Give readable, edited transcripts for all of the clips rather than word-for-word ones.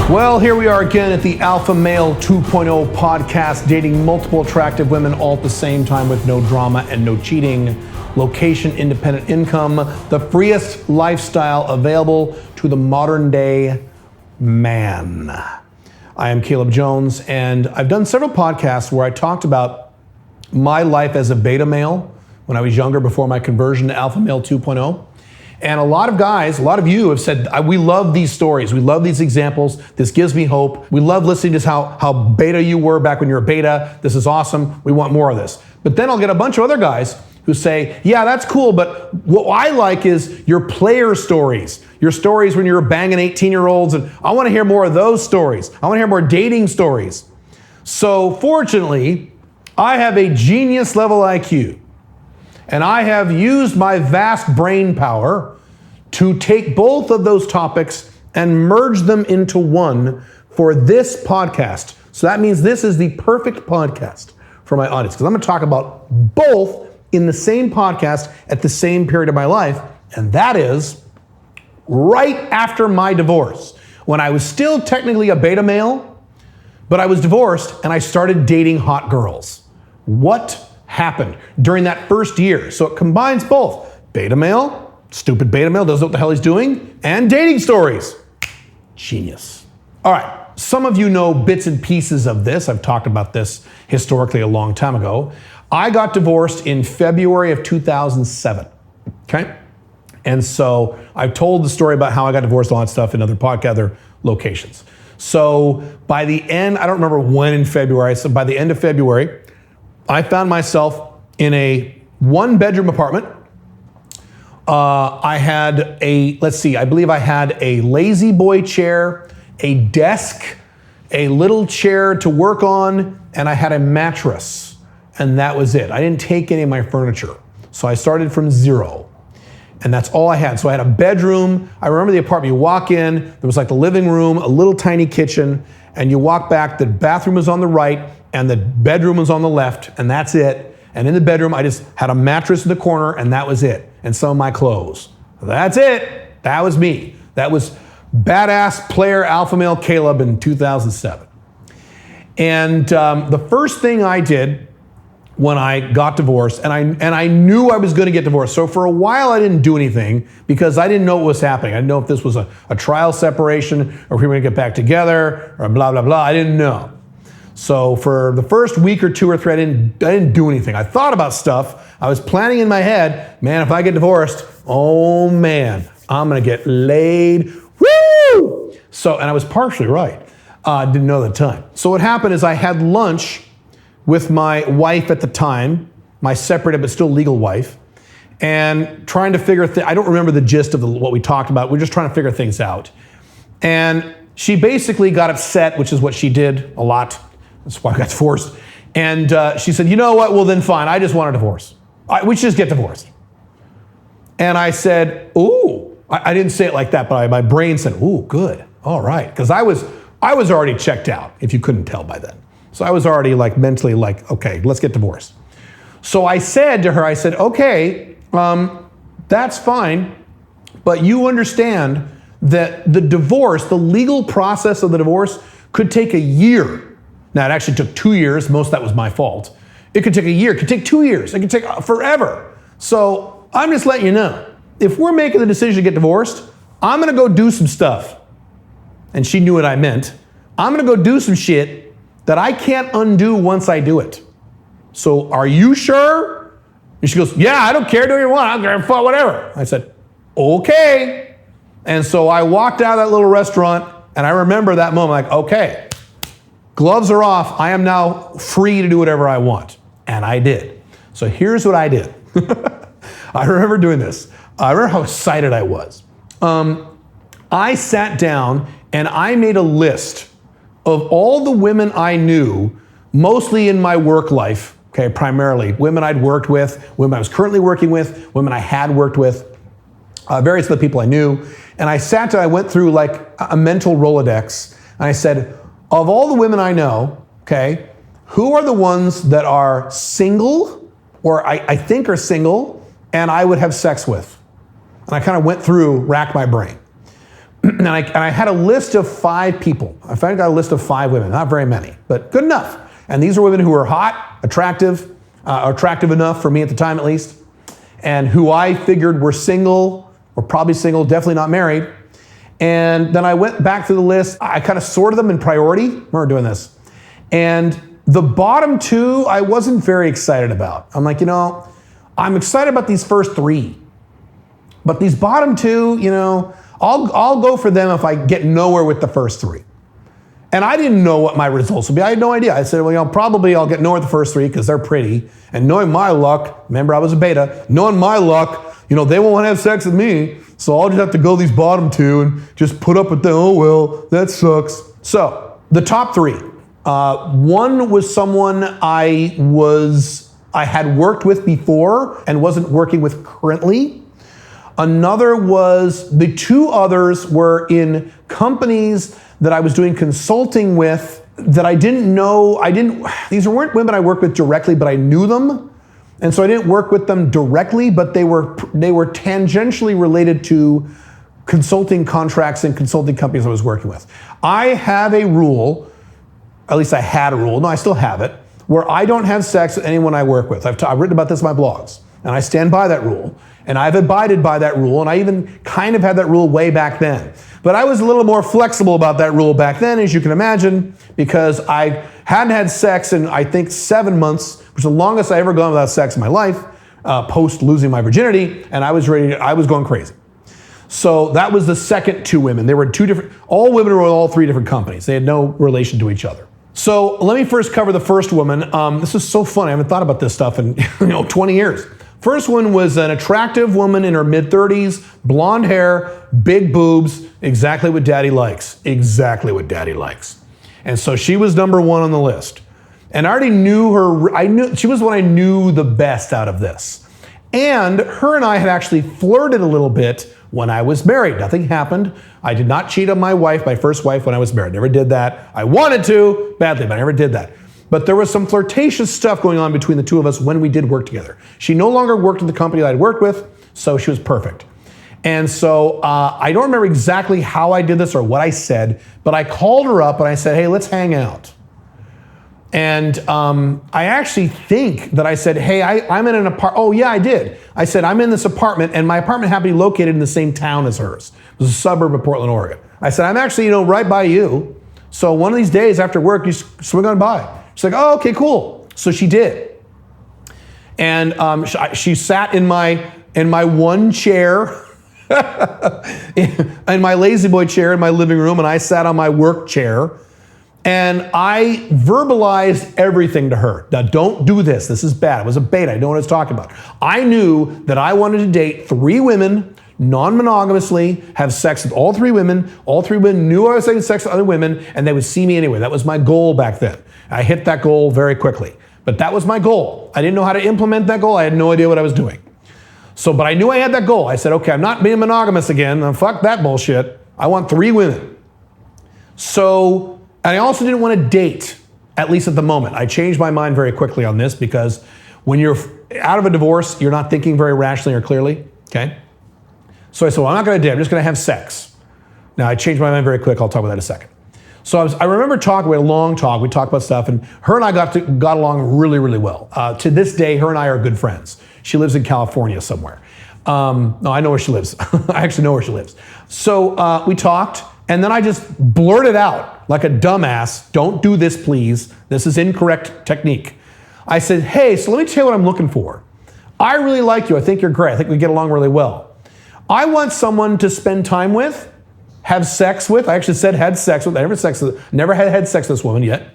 Well, here we are again at the Alpha Male 2.0 podcast, dating multiple attractive women all at the same time with no drama and no cheating. Location independent income, the freest lifestyle available to the modern day man. I am Caleb Jones, and I've done several podcasts where I talked about my life as a beta male when I was younger before my conversion to Alpha Male 2.0. And a lot of guys, a lot of you have said, we love these stories. We love these examples. This gives me hope. We love listening to how beta you were back when you were beta. This is awesome. We want more of this. But then I'll get a bunch of other guys who say, yeah, that's cool, but what I like is your player stories. Your stories when you were banging 18-year-olds, and I want to hear more of those stories. I want to hear more dating stories. So fortunately, I have a genius level IQ. And I have used my vast brain power to take both of those topics and merge them into one for this podcast. So that means this is the perfect podcast for my audience, because I'm going to talk about both in the same podcast at the same period of my life. And that is right after my divorce, when I was still technically a beta male, but I was divorced and I started dating hot girls. What happened during that first year? So it combines both beta male, stupid beta male, doesn't know what the hell he's doing, and dating stories. Genius. All right, some of you know bits and pieces of this. I've talked about this historically a long time ago. I got divorced in February of 2007, okay? And so I've told the story about how I got divorced, all that stuff in other other locations. So by the end, I don't remember when in February, so by the end of February, I found myself in a one-bedroom apartment. I had I believe I had a lazy boy chair, a desk, a little chair to work on, and I had a mattress. And that was it. I didn't take any of my furniture. So I started from zero. And that's all I had. So I had a bedroom. I remember the apartment. You walk in, there was like the living room, a little tiny kitchen, and you walk back, the bathroom was on the right, and the bedroom was on the left, and that's it. And in the bedroom, I just had a mattress in the corner, and that was it. And some of my clothes. That's it. That was me. That was badass player alpha male Caleb in 2007. And the first thing I did when I got divorced, and I knew I was going to get divorced. So for a while, I didn't do anything because I didn't know what was happening. I didn't know if this was a trial separation or if we were going to get back together or blah, blah, blah. I didn't know. So for the first week or two or three, I didn't do anything. I thought about stuff. I was planning in my head, man, if I get divorced, oh man, I'm going to get laid. Woo! So, and I was partially right. Didn't know at the time. So what happened is I had lunch with my wife at the time, my separated but still legal wife, and trying to figure I don't remember the gist of what we talked about. We're just trying to figure things out. And she basically got upset, which is what she did a lot. That's why I got divorced. And she said, you know what? Well, then fine. I just want a divorce. We should just get divorced. And I said, ooh. I didn't say it like that, but my brain said, ooh, good. All right. Because I was already checked out, if you couldn't tell by then. So I was already mentally okay, let's get divorced. So I said to her, okay, that's fine, but you understand that the divorce, the legal process of the divorce could take a year. Now, it actually took 2 years. Most of that was my fault. It could take a year. It could take 2 years. It could take forever. So I'm just letting you know, if we're making the decision to get divorced, I'm going to go do some stuff. And she knew what I meant. I'm going to go do some shit that I can't undo once I do it. So are you sure? And she goes, yeah, I don't care. Do what you want. I don't care. Whatever. I said, okay. And so I walked out of that little restaurant, and I remember that moment, okay, gloves are off. I am now free to do whatever I want. And I did. So here's what I did. I remember doing this. I remember how excited I was. I sat down and I made a list of all the women I knew, mostly in my work life, okay, primarily, women I'd worked with, women I was currently working with, women I had worked with, various other people I knew. And I sat down, I went through a mental Rolodex, and I said, of all the women I know, okay, who are the ones that are single, or I think are single, and I would have sex with? And I kind of went through, racked my brain. And I had a list of 5 people. I finally got a list of 5 women, not very many, but good enough. And these are women who were hot, attractive enough for me at the time at least, and who I figured were single, or probably single, definitely not married. And then I went back through the list. I kind of sorted them in priority. I remember doing this. And the bottom 2, I wasn't very excited about. I'm like, I'm excited about these first 3. But these bottom 2, I'll go for them if I get nowhere with the first 3. And I didn't know what my results would be. I had no idea. I said, well, probably I'll get nowhere with the first 3 because they're pretty. And knowing my luck, remember I was a beta, knowing my luck, they won't want to have sex with me. So I'll just have to go these bottom 2 and just put up with them. Oh, well, that sucks. So the top 3. One was someone I had worked with before and wasn't working with currently. Another was, the 2 others were in companies that I was doing consulting with that I didn't know. These weren't women I worked with directly, but I knew them. And so I didn't work with them directly, but they were tangentially related to consulting contracts and consulting companies I was working with. I have a rule, at least I had a rule, no, I still have it, where I don't have sex with anyone I work with. I've written about this in my blogs, and I stand by that rule. And I've abided by that rule, and I even kind of had that rule way back then. But I was a little more flexible about that rule back then, as you can imagine, because I hadn't had sex in, I think, 7 months, which is the longest I ever gone without sex in my life, post losing my virginity, and I was going crazy. So that was the second 2 women. They were 2 different, all women were in all 3 different companies. They had no relation to each other. So let me first cover the first woman. This is so funny. I haven't thought about this stuff in 20 years. First one was an attractive woman in her mid-30s, blonde hair, big boobs, exactly what daddy likes. Exactly what daddy likes. And so she was number 1 on the list. And I already knew her, she was the one I knew the best out of this. And her and I had actually flirted a little bit when I was married. Nothing happened. I did not cheat on my first wife, when I was married. Never did that. I wanted to, badly, but I never did that. But there was some flirtatious stuff going on between the 2 of us when we did work together. She no longer worked at the company that I'd worked with, so she was perfect. And so I don't remember exactly how I did this or what I said, but I called her up and I said, hey, let's hang out. And I actually think that I said, hey, I'm in an apartment. Oh, yeah, I did. I said, I'm in this apartment, and my apartment happened to be located in the same town as hers. It was a suburb of Portland, Oregon. I said, I'm actually, right by you. So one of these days after work, you swing on by. She's like, oh, okay, cool. So she did. And she sat in my 1 chair, in my lazy boy chair in my living room, and I sat on my work chair. And I verbalized everything to her. Now, don't do this. This is bad. It was a bait. I know what I was talking about. I knew that I wanted to date 3 women, non-monogamously, have sex with all 3 women. All 3 women knew I was having sex with other women, and they would see me anyway. That was my goal back then. I hit that goal very quickly. But that was my goal. I didn't know how to implement that goal. I had no idea what I was doing. But I knew I had that goal. I said, okay, I'm not being monogamous again. Fuck that bullshit. I want 3 women. And I also didn't want to date, at least at the moment. I changed my mind very quickly on this because when you're out of a divorce, you're not thinking very rationally or clearly, okay? So I said, well, I'm not going to date. I'm just going to have sex. Now, I changed my mind very quick. I'll talk about that in a second. So I remember talking, we had a long talk. We talked about stuff, and her and I got along really, really well. To this day, her and I are good friends. She lives in California somewhere. No, I know where she lives. I actually know where she lives. So we talked, and then I just blurted out like a dumbass, don't do this, please. This is incorrect technique. I said, hey, so let me tell you what I'm looking for. I really like you. I think you're great. I think we get along really well. I want someone to spend time with, have sex with. I actually said had sex with. I never had sex with this woman yet.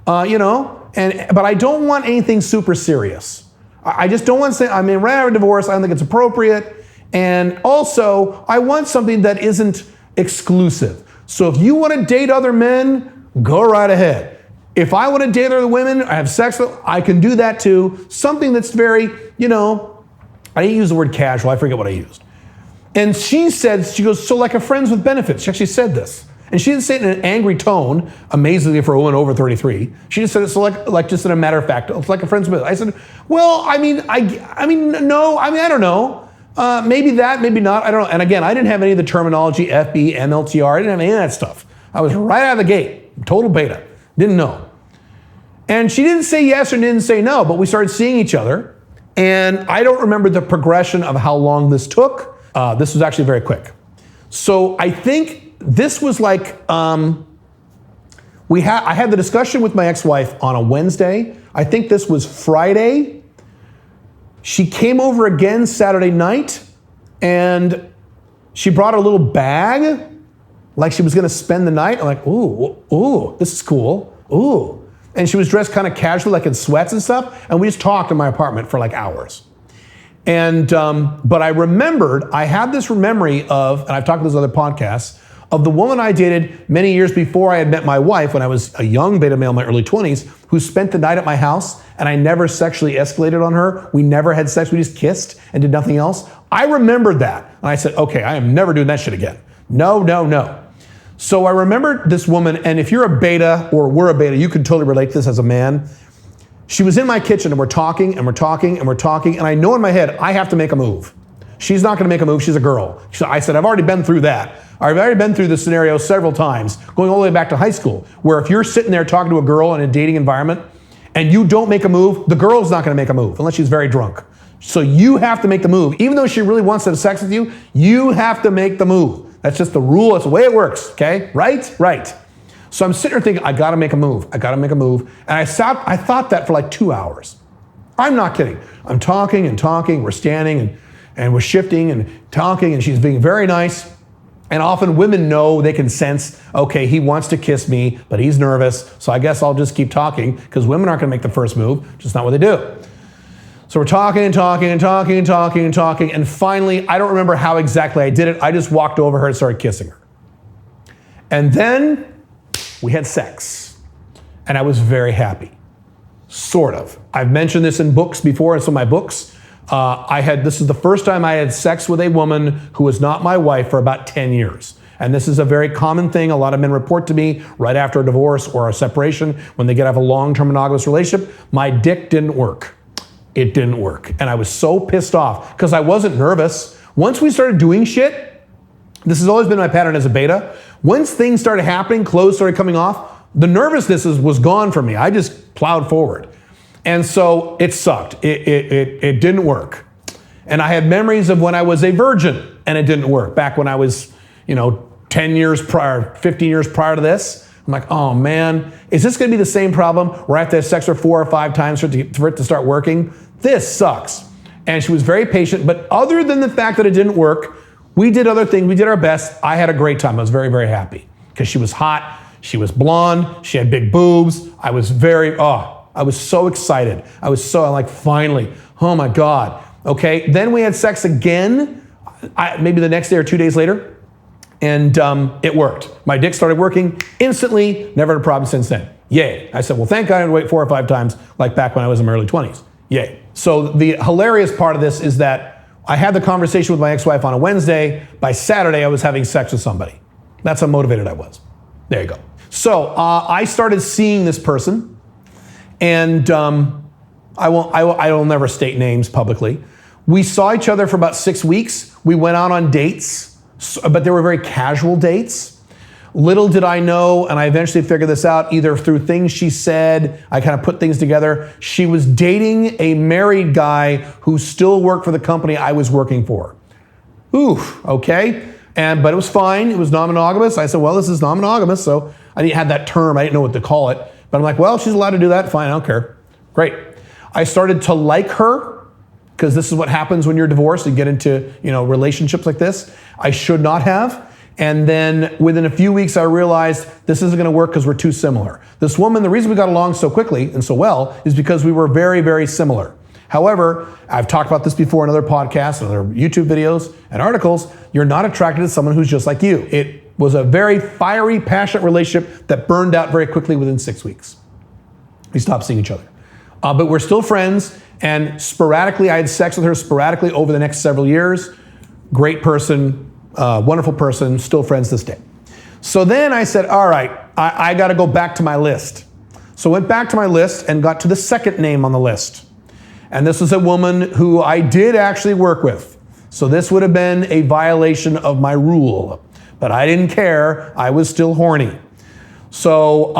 But I don't want anything super serious. I just don't want to say, right out of a divorce, I don't think it's appropriate. And also, I want something that isn't exclusive. So if you want to date other men, go right ahead. If I want to date other women, I have sex with, I can do that too. Something that's very, I didn't use the word casual, I forget what I used. And she goes, so like a friends with benefits. She actually said this. And she didn't say it in an angry tone, amazingly for a woman over 33. She just said it so like just in a matter of fact, it's like a friends with benefits. I said, well, I don't know. Maybe that, maybe not. I don't know. And again, I didn't have any of the terminology, FB, MLTR. I didn't have any of that stuff. I was right out of the gate, total beta. Didn't know. And she didn't say yes or didn't say no, but we started seeing each other. And I don't remember the progression of how long this took. This was actually very quick. So I think this was like, I had the discussion with my ex-wife on a Wednesday. I think this was Friday. She came over again Saturday night, and she brought a little bag, like she was gonna spend the night. I'm like, ooh, this is cool, ooh. And she was dressed kind of casually, like in sweats and stuff, and we just talked in my apartment for like hours. And, but I remembered, I had this memory of, and I've talked to those other podcasts, of the woman I dated many years before I had met my wife when I was a young beta male in my early 20s, who spent the night at my house, and I never sexually escalated on her. We never had sex, we just kissed and did nothing else. I remembered that, and I said, okay, I am never doing that shit again. No, no, no. So I remembered this woman, and if you're a beta, or were a beta, you could totally relate to this as a man. She was in my kitchen, and we're talking, and we're talking, and we're talking, and I know in my head, I have to make a move. She's not gonna make a move, she's a girl. So I said, I've already been through that. I've already been through this scenario several times, going all the way back to high school, where if you're sitting there talking to a girl in a dating environment, and you don't make a move, the girl's not gonna make a move, unless she's very drunk. So you have to make the move. Even though she really wants to have sex with you, you have to make the move. That's just the rule, that's the way it works, okay? Right? Right. So I'm sitting there thinking, I gotta make a move, I gotta make a move. And I thought that for like 2 hours. I'm not kidding. I'm talking and talking, we're standing and we're shifting and talking, and she's being very nice. And often women know, they can sense, okay, he wants to kiss me, but he's nervous, so I guess I'll just keep talking, because women aren't gonna make the first move, just not what they do. So we're talking and talking and talking and talking and talking, and finally, I don't remember how exactly I did it, I just walked over her and started kissing her. And then we had sex, and I was very happy, sort of. I've mentioned this in books before, in some of my books. This is the first time I had sex with a woman who was not my wife for about 10 years. And this is a very common thing. A lot of men report to me right after a divorce or a separation, when they get out of a long-term monogamous relationship, my dick didn't work. It didn't work. And I was so pissed off, because I wasn't nervous. Once we started doing shit, this has always been my pattern as a beta. Once things started happening, clothes started coming off, the nervousness was gone from me. I just plowed forward. And so it sucked. It didn't work. And I had memories of when I was a virgin and it didn't work. Back when I was, 10 years prior, 15 years prior to this. I'm like, oh man, is this gonna be the same problem where I have to have sex for 4 or 5 times for it to start working? This sucks. And she was very patient, but other than the fact that it didn't work, we did other things, we did our best. I had a great time, I was very, very happy. Because she was hot, she was blonde, she had big boobs. I was so excited. I'm like, finally, oh my God. Okay, then we had sex again, maybe the next day or 2 days later, and it worked. My dick started working instantly, never had a problem since then. Yay. I said, well, thank God I didn't wait 4 or 5 times like back when I was in my early 20s. Yay. So the hilarious part of this is that I had the conversation with my ex-wife on a Wednesday. By Saturday, I was having sex with somebody. That's how motivated I was. There you go. So I started seeing this person, and I will never state names publicly. We saw each other for about 6 weeks. We went out on dates, but they were very casual dates. Little did I know, and I eventually figured this out either through things she said, I kind of put things together. She was dating a married guy who still worked for the company I was working for. Oof, okay. But it was fine, it was non-monogamous. I said, well, this is non-monogamous, so I didn't have that term, I didn't know what to call it. But I'm like, well, she's allowed to do that, fine, I don't care. Great. I started to like her, because this is what happens when you're divorced and get into, relationships like this. I should not have. And then within a few weeks, I realized this isn't gonna work because we're too similar. This woman, the reason we got along so quickly and so well is because we were very, very similar. However, I've talked about this before in other podcasts, other YouTube videos and articles, you're not attracted to someone who's just like you. It was a very fiery, passionate relationship that burned out very quickly within 6 weeks. We stopped seeing each other. But we're still friends, and sporadically, I had sex with her sporadically over the next several years. Great person, wonderful person, still friends this day. So then I said, all right, I gotta go back to my list. So I went back to my list and got to the second name on the list. And this was a woman who I did actually work with. So this would have been a violation of my rule, but I didn't care. I was still horny. So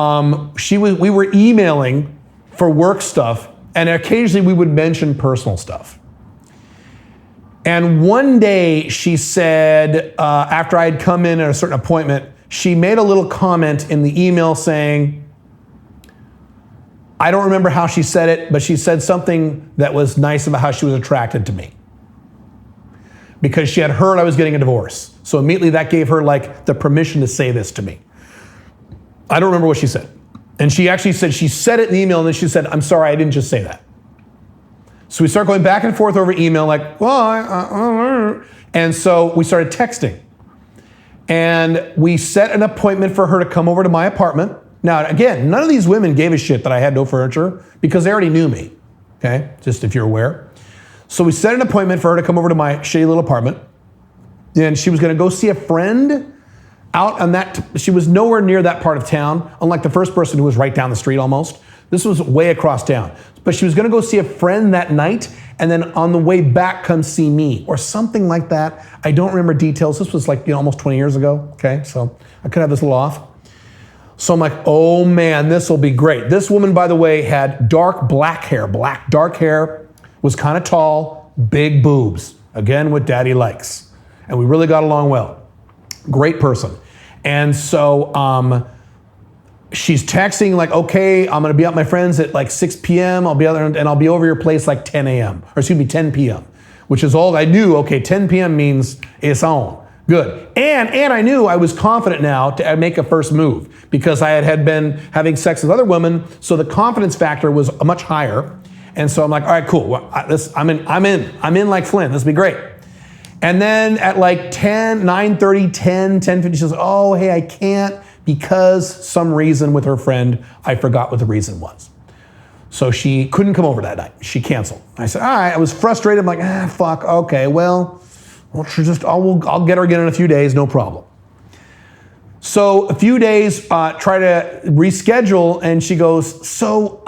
we were emailing for work stuff, and occasionally we would mention personal stuff. And one day she said, after I had come in at a certain appointment, she made a little comment in the email saying, I don't remember how she said it, but she said something that was nice about how she was attracted to me. Because she had heard I was getting a divorce. So immediately that gave her like the permission to say this to me. I don't remember what she said. And she actually said, she said it in the email and then she said, I'm sorry, I didn't just say that. So we start going back and forth over email like, well, and so we started texting. And we set an appointment for her to come over to my apartment. Now, again, none of these women gave a shit that I had no furniture because they already knew me, okay? Just if you're aware. So we set an appointment for her to come over to my shitty little apartment. And she was gonna go see a friend out on that, she was nowhere near that part of town, unlike the first person who was right down the street almost. This was way across town. But she was gonna go see a friend that night, and then on the way back come see me, or something like that. I don't remember details. This was like, almost 20 years ago, okay? So I could have this a little off. So I'm like, oh man, this will be great. This woman, by the way, had dark hair, was kind of tall, big boobs. Again, what daddy likes. And we really got along well. Great person. And so she's texting like, okay, I'm gonna be at my friend's at like 6 p.m. I'll be out there and I'll be over your place like 10 a.m. Or excuse me, 10 p.m. Which is all I knew. Okay, 10 p.m. means it's on. Good. And I knew I was confident now to make a first move because I had been having sex with other women, so the confidence factor was much higher. And so I'm like, all right, cool. Well, I'm in like Flynn. This will be great. And then at like 9:30, 10:50, she says, oh, hey, I can't because some reason with her friend, I forgot what the reason was. So she couldn't come over that night. She canceled. I said, all right. I was frustrated. I'm like, fuck. Okay, well, I'll get her again in a few days, no problem. So a few days, try to reschedule, and she goes, so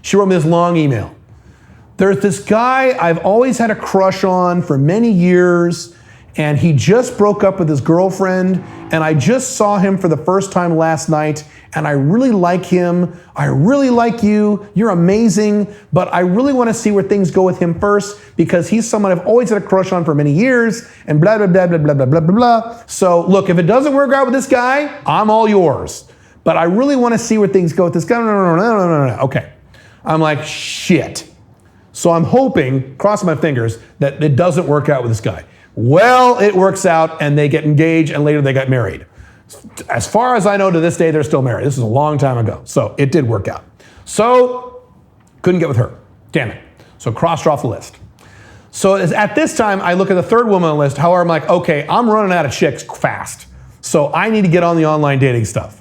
she wrote me this long email. There's this guy I've always had a crush on for many years, and he just broke up with his girlfriend, and I just saw him for the first time last night, and I really like him. I really like you. You're amazing, but I really want to see where things go with him first because he's someone I've always had a crush on for many years, and blah, blah, blah, blah, blah, blah, blah, blah, blah. So look, if it doesn't work out with this guy, I'm all yours. But I really want to see where things go with this guy. No. Okay. I'm like, shit. So I'm hoping, crossing my fingers, that it doesn't work out with this guy. Well, it works out and they get engaged and later they got married. As far as I know to this day, they're still married. This is a long time ago. So it did work out. So couldn't get with her. Damn it. So crossed her off the list. So at this time, I look at the third woman on the list. However, I'm like, okay, I'm running out of chicks fast. So I need to get on the online dating stuff.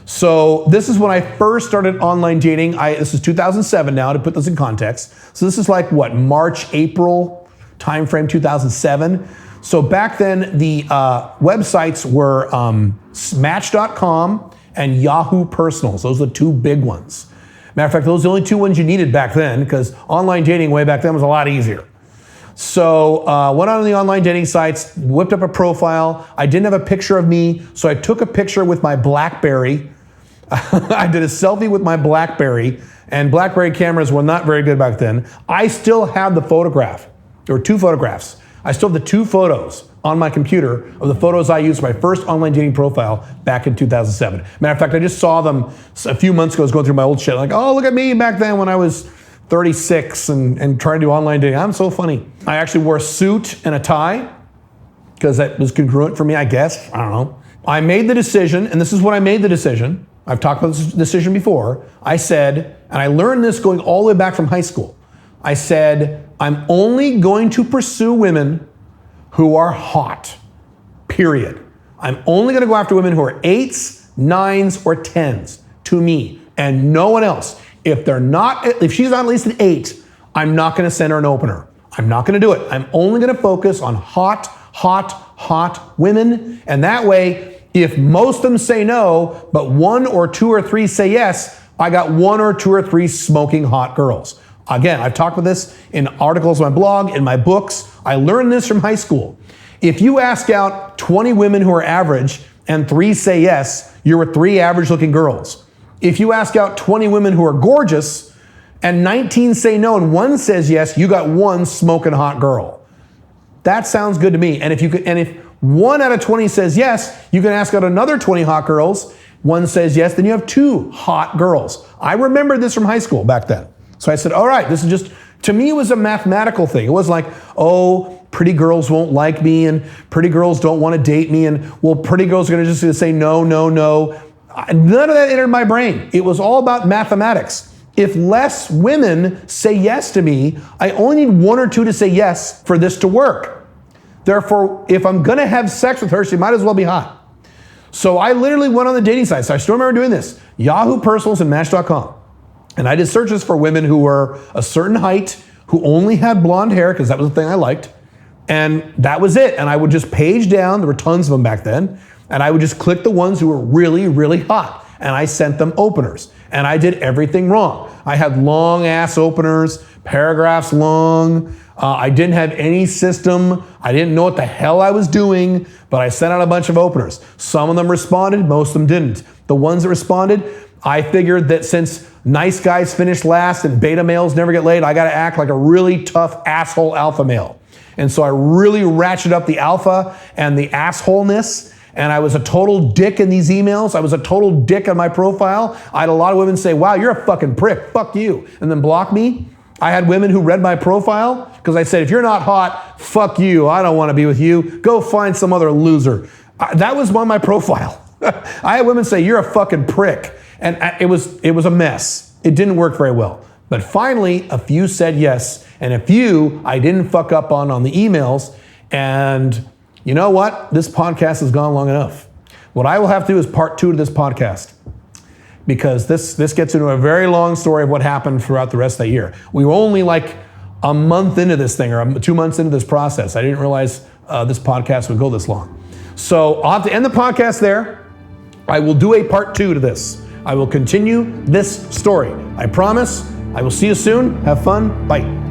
So this is when I first started online dating. This is 2007 now, to put this in context. So this is like what, March, April timeframe, 2007. So back then, the websites were Match.com and Yahoo Personals. Those are the two big ones. Matter of fact, those are the only two ones you needed back then because online dating way back then was a lot easier. So went on the online dating sites, whipped up a profile. I didn't have a picture of me, so I took a picture with my BlackBerry. I did a selfie with my BlackBerry, and BlackBerry cameras were not very good back then. I still have the photograph. There were two photographs. I still have the two photos on my computer of the photos I used for my first online dating profile back in 2007. Matter of fact, I just saw them a few months ago. I was going through my old shit, like, oh, look at me back then when I was 36 and trying to do online dating. I'm so funny. I actually wore a suit and a tie because that was congruent for me, I guess. I don't know. I made the decision, and this is when I made the decision. I've talked about this decision before. I said, and I learned this going all the way back from high school. I said, I'm only going to pursue women who are hot, period. I'm only going to go after women who are 8s, 9s, or 10s to me, and no one else. If she's not at least an 8, I'm not going to send her an opener. I'm not going to do it. I'm only going to focus on hot women, and that way, if most of them say no, but 1 or 2 or 3 say yes, I got 1 or 2 or 3 smoking hot girls. Again, I've talked about this in articles on my blog, in my books. I learned this from high school. If you ask out 20 women who are average and 3 say yes, you're with 3 average looking girls. If you ask out 20 women who are gorgeous and 19 say no and 1 says yes, you got 1 smoking hot girl. That sounds good to me. And if 1 out of 20 says yes, you can ask out another 20 hot girls. 1 says yes, then you have 2 hot girls. I remember this from high school back then. So I said, all right, this is just, to me, it was a mathematical thing. It was like, oh, pretty girls won't like me and pretty girls don't want to date me and, well, pretty girls are going to just say no, no, no. None of that entered my brain. It was all about mathematics. If less women say yes to me, I only need 1 or 2 to say yes for this to work. Therefore, if I'm going to have sex with her, she might as well be hot. So I literally went on the dating sites. I still remember doing this. Yahoo Personals and Match.com. And I did searches for women who were a certain height, who only had blonde hair, because that was the thing I liked. And that was it. And I would just page down. There were tons of them back then. And I would just click the ones who were really, really hot. And I sent them openers. And I did everything wrong. I had long ass openers, paragraphs long. I didn't have any system. I didn't know what the hell I was doing, but I sent out a bunch of openers. Some of them responded, most of them didn't. The ones that responded, I figured that since nice guys finish last and beta males never get laid, I got to act like a really tough asshole alpha male. And so I really ratcheted up the alpha and the assholeness. And I was a total dick in these emails. I was a total dick on my profile. I had a lot of women say, wow, you're a fucking prick, fuck you, and then block me. I had women who read my profile because I said, if you're not hot, fuck you, I don't want to be with you. Go find some other loser. That was on my profile. I had women say, you're a fucking prick. And it was a mess. It didn't work very well. But finally, a few said yes, and a few I didn't fuck up on the emails. And you know what? This podcast has gone long enough. What I will have to do is part 2 to this podcast, because this gets into a very long story of what happened throughout the rest of that year. We were only like a month into this thing, or 2 months into this process. I didn't realize this podcast would go this long. So I'll have to end the podcast there. I will do a part 2 to this. I will continue this story. I promise. I will see you soon. Have fun. Bye.